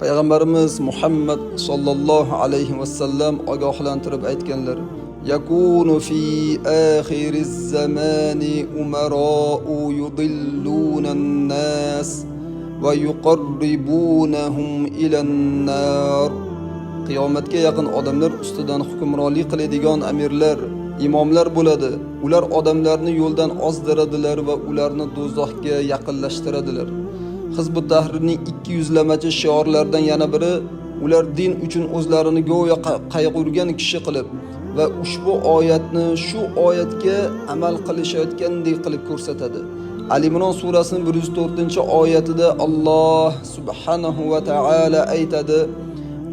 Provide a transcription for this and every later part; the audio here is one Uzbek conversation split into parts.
Payg'ambarimiz Muhammad sallallohu alayhi va sallam ogohlantirib aytganlar: "Yakunu fi akhiriz zamani umara'u yudillunan nas va yuqarribunahum ilan nar." Qiyomatga yaqin odamlar ustidan hukmronlik qiladigan amirlar, imomlar bo'ladi. Ular odamlarni yo'ldan ozdiradilar va ularni do'zaxga yaqinlashtiradilar. Hizbut Tahrirning 200lamachi shiorlaridan yana biri, ular din uchun o'zlarini go'yo qayg'urgan kishi qilib va ushbu oyatni shu oyatga amal qilishayotgandek qilib ko'rsatadi. Ali Imron surasining 104-oyatida Alloh subhanahu va taala aytadi: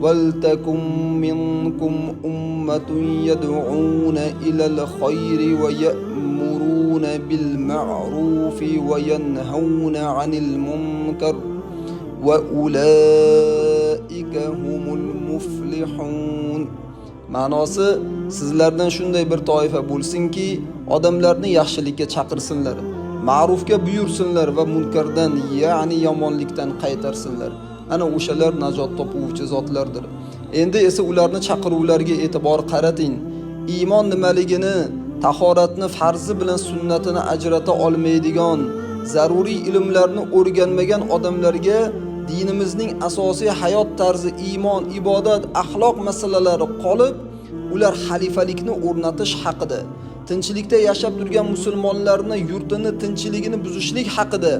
"Valtakum minkum ummatun yad'una ilal khayri va ya'muruna bil ma'rufi va yanhauna 'anil munkar va ulaika humul muflihun." Ma'nosi, sizlardan shunday bir toifa bo'lsinki, odamlarni yaxshilikka chaqirsinlar, ma'rufga buyursinlar va munkardan, ya'ni yomonlikdan qaytarsinlar. Ana o'shalar najot topuvchi zotlardir. Endi esa ularni chaqiruvlarga e'tibor qarating. Iymon nimaligini, tahoratni farzi bilan sunnatini ajrata olmaydigan, zaruriy ilmlarni o'rganmagan odamlarga dinimizning asosiy hayot tarzi iymon, ibodat, axloq masalalari qolib, ular xalifalikni o'rnatish haqida, tinchlikda yashab turgan musulmonlarni yurtini tinchligini buzishlik haqida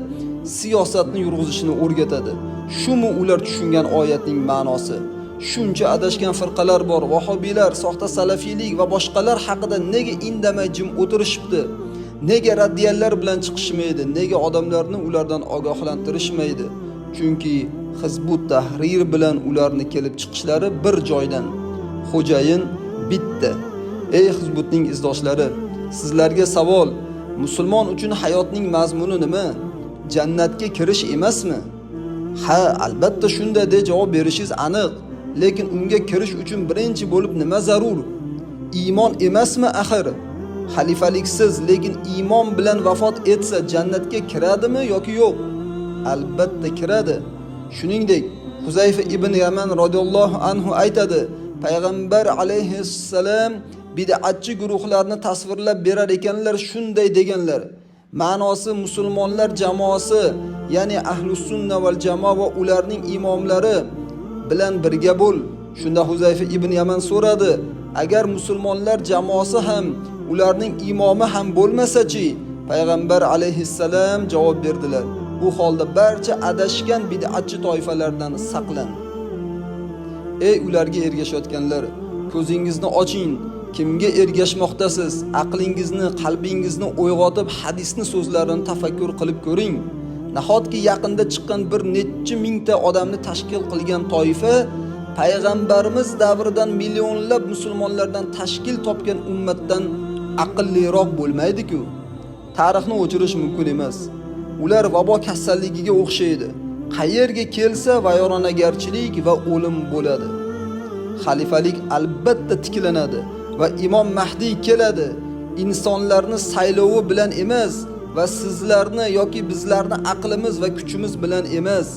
siyosatni yurg'izishni o'rgatadi. Shumi ular tushungan oyatning ma'nosi? Shuncha adashgan firqalar bor, vahobiylar, soxta salafiylik va boshqalar haqida nega indamay jim o'tirishibdi? Nega raddiyalar bilan chiqishmaydi? Nega odamlarni ulardan ogohlantirishmaydi? Chunki Hizbut Tahrir bilan ularni kelib chiqishlari bir joydan. Xo'jayin bitta. Ey Hizbutning izdoshlari, sizlarga savol: musulmon uchun hayotning mazmuni nima? Jannatga kirish emasmi? Ha, albatta shunday deb javob berishingiz aniq. Lekin unga kirish uchun birinchi bo'lib nima zarur? Iymon emasmi axir? Xalifaliksiz, lekin iymon bilan vafot etsa jannatga kiradimi yoki yo'q? Albatta kiradi. Shuningdek, Huzayfa ibn Yaman radhiyallohu anhu aytadi: Payg'ambar alayhissalom bid'atchi guruhlarni tasvirlab berar ekanlar, shunday deganlar: ma'nosi musulmonlar jamoasi, ya'ni ahlus sunna val jamoa va ularning imomlari bilan birga bo'l. Shunda Huzayfa ibn Yaman so'radi: agar musulmonlar jamoasi ham, ularning imomi ham bo'lmasa-chi? Payg'ambar alayhissalom javob berdilar: bu holda barcha adashgan bid'atchi toifalardan saqlan. Ey ularga ergashayotganlar, ko'zingizni oching. Kimga ergashmoqdasiz? Aqlingizni, qalbingizni uyg'otib hadisni so'zlarini tafakkur qilib ko'ring. Nahotki yaqinda chiqqan bir necha mingta odamni tashkil qilgan toifa payg'ambarimiz davridan millionlab musulmonlardan tashkil topgan ummatdan aqlliroq bo'lmaydi-ku. Tarixni o'chirish mumkin emas. Ular vabo kasalligiga o'xshaydi. Qayerga kelsa vayronagarchilik va o'lim bo'ladi. Xalifalik albatta tiklanadi va Imom Mahdi keladi. Insonlarni saylovi bilan emas va sizlarni yoki bizlarni aqlimiz va kuchimiz bilan emas.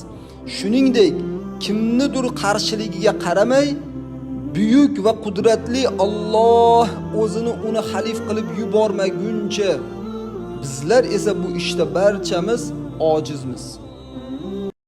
Shuningdek, kimnidir qarshiligiga qaramay, buyuk va qudratli Alloh o'zini uni xalif qilib yubormaguncha bizlar esa bu ishda barchamiz ojizmiz.